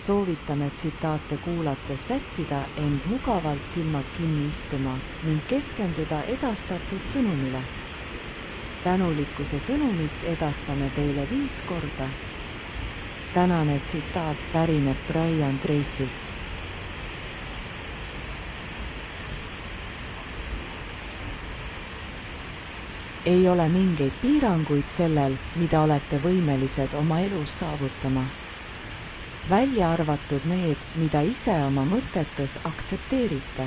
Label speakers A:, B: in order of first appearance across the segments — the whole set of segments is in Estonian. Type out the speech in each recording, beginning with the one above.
A: Soovitame tsitaate kuulates sättida end mugavalt silmad kinni istuma ning keskenduda edastatud sõnumile. Tänulikkuse sõnumit edastame teile 5 korda. Tänane tsitaat pärineb Brian Tracylt. Ei ole mingeid piiranguid sellel, mida olete võimelised oma elus saavutama. Välja arvatud need, mida ise oma mõtetes aktsepteerite.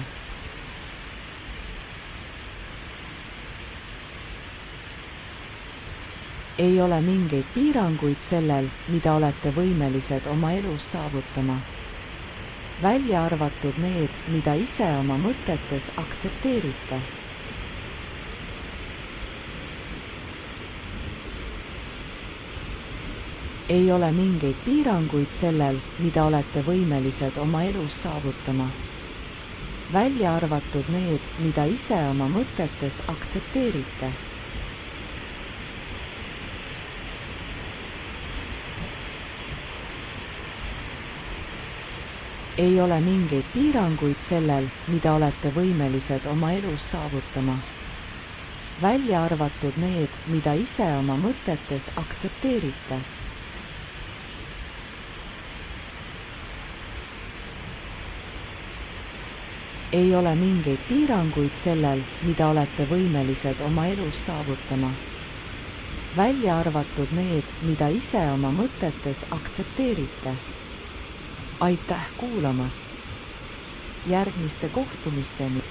A: Ei ole mingeid piiranguid sellel, mida olete võimelised oma elus saavutama. Välja arvatud need, mida ise oma mõtetes aktsepteerite. Ei ole mingeid piiranguid sellel, mida olete võimelised oma elus saavutama. Välja arvatud need, mida ise oma mõtetes aktsepteerite. Ei ole mingeid piiranguid sellel, mida olete võimelised oma elus saavutama. Välja arvatud need, mida ise oma mõtetes aktsepteerite. Ei ole mingeid piiranguid sellel, mida olete võimelised oma elus saavutama. Välja arvatud need, mida ise oma mõtetes aktsepteerite. Aitäh kuulamast! Järgmiste kohtumisteni!